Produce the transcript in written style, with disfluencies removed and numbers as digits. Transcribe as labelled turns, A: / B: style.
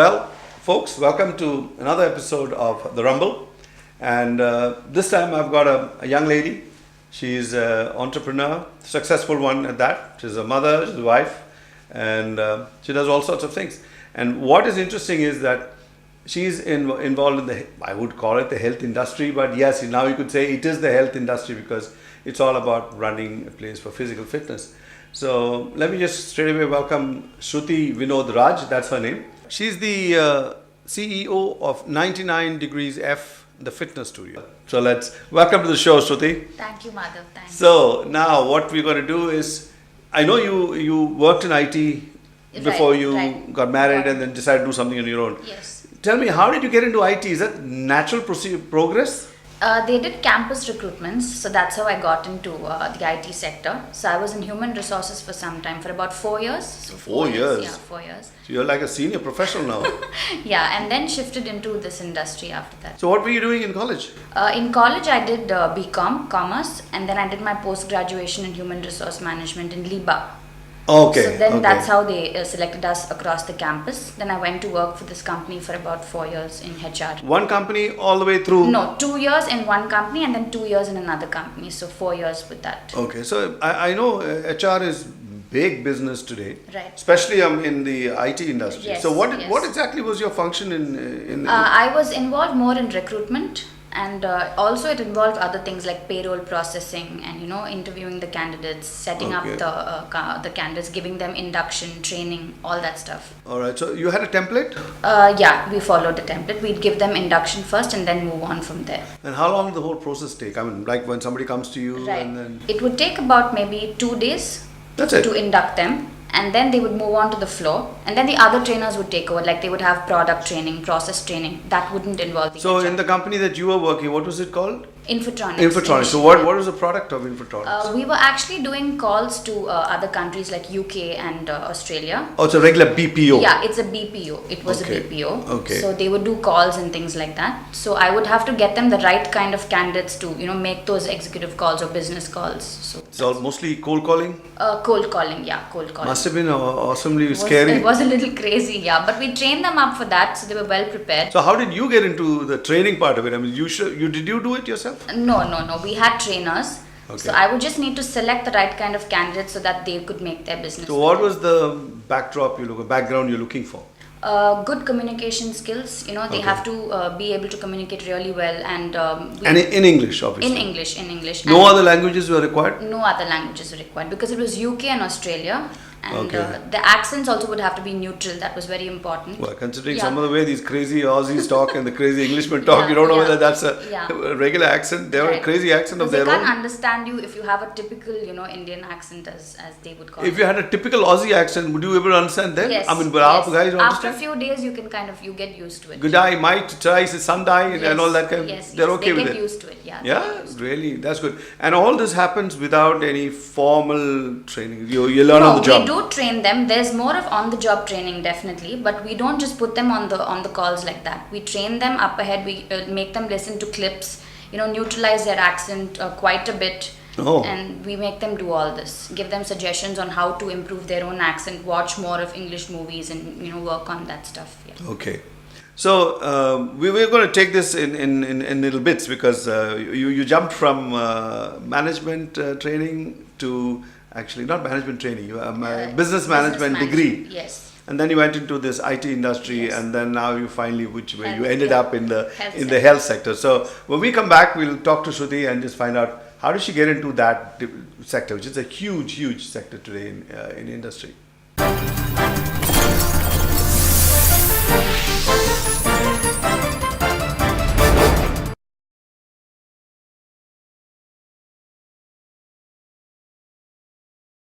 A: Well, folks, welcome to another episode of The Rumble. And this time I've got a young lady. She's an entrepreneur, successful one at that. She's a mother, she's a wife, and she does all sorts of things. And what is interesting is that she's involved in the, I would call it the health industry, but yes, now you could say it is the health industry because it's all about running a place for physical fitness. So let me just straight away welcome Shruti Vinodh Raj, that's her name. She's the CEO of 99 Degrees F, the fitness studio. So let's welcome to the show, Shruti.
B: Thank you, Madhav. Thanks.
A: So now what we're going to do is, I know you worked in IT before you got married and then decided to do something on your own.
B: Yes.
A: Tell me, how did you get into IT? Is that natural progress?
B: They did campus recruitments, so that's how I got into the IT sector. So I was in human resources for some time, for about 4 years. So
A: 4 years?
B: Yeah, 4 years.
A: So you're like a senior professional now.
B: Yeah, and then shifted into this industry after that.
A: So what were you doing in college?
B: In college, I did BCom, Commerce, and then I did my post-graduation in human resource management in Leela.
A: Okay.
B: So then that's how they selected us across the campus. Then I went to work for this company for about 4 years in HR.
A: One company all the way through?
B: No, 2 years in one company and then 2 years in another company. So 4 years with that.
A: Okay, so I know HR is big business today,
B: Right.
A: especially in the IT industry.
B: Yes,
A: So what
B: yes.
A: exactly was your function in
B: I was involved more in recruitment, and also it involved other things like payroll processing and interviewing the candidates, setting
A: Okay.
B: up the candidates, giving them induction, training, all that stuff.
A: All right, so you had a template?
B: Yeah, we followed the template. We'd give them induction first and then move on from there.
A: And how long did the whole process take? I mean, like when somebody comes to you
B: Right.
A: and then...
B: It would take about maybe 2 days
A: That's it?
B: to induct them, and then they would move on to the floor, and then the other trainers would take over, like they would have product training, process training. That wouldn't involve the
A: So
B: HR.
A: in the company that you were working, what was it called?
B: Infotronics.
A: Infotronics. So what is the product of Infotronics?
B: We were actually doing calls to other countries like UK and Australia.
A: Oh, it's a regular BPO.
B: Yeah, it's a BPO. It was
A: Okay.
B: a BPO.
A: Okay.
B: So they would do calls and things like that. So I would have to get them the right kind of candidates to, make those executive calls or business calls. So
A: It's all mostly cold calling?
B: cold calling, yeah, cold calling.
A: Must have been awesomely scary.
B: It was a little crazy, yeah. But we trained them up for that, so they were well prepared.
A: So how did you get into the training part of it? I mean, did you do it yourself?
B: No. We had trainers.
A: Okay.
B: So I would just need to select the right kind of candidates so that they could make their business.
A: So what was the background you're looking for?
B: Good communication skills. They
A: Okay.
B: have to be able to communicate really well, and
A: And in English, obviously.
B: in English.
A: No
B: And
A: other languages were required?
B: no other languages were required because it was UK and Australia, and
A: Okay.
B: the accents also would have to be neutral. That was very important.
A: Well, considering
B: Yeah.
A: some of the way these crazy Aussies talk and the crazy Englishmen talk,
B: Yeah,
A: you don't know
B: yeah,
A: whether that's a
B: yeah.
A: regular accent. They have a
B: Right.
A: crazy accent of
B: Because
A: their
B: they can't
A: own.
B: understand you if you have a typical, Indian accent, as they would call it.
A: If you had a typical Aussie accent, would you be able to understand them?
B: Yes.
A: I mean, but our
B: yes.
A: guys don't
B: After a
A: understand.
B: few days, you get used to it.
A: Good day, might, try, Sundai, and all that kind of.
B: Yes,
A: They're okay
B: they
A: with
B: get
A: it.
B: used to it. Yeah.
A: Yeah, really, that's good. And all this happens without any formal training. You learn on the job.
B: We do train them. There's more of on-the-job training, definitely, but we don't just put them on the calls like that. We train them up ahead. We make them listen to clips. Neutralize their accent quite a bit.
A: Oh.
B: And we make them do all this. Give them suggestions on how to improve their own accent. Watch more of English movies and work on that stuff. Yeah.
A: Okay. So we're going to take this in little bits because you jumped from management training to actually not management training, business management degree.
B: Yes.
A: And then you went into this IT industry,
B: Yes.
A: and then now you finally, you
B: Health,
A: ended
B: yeah.
A: up in the
B: Health
A: health sector. So when we come back, we'll talk to Shruti and just find out how did she get into that sector, which is a huge sector today in industry.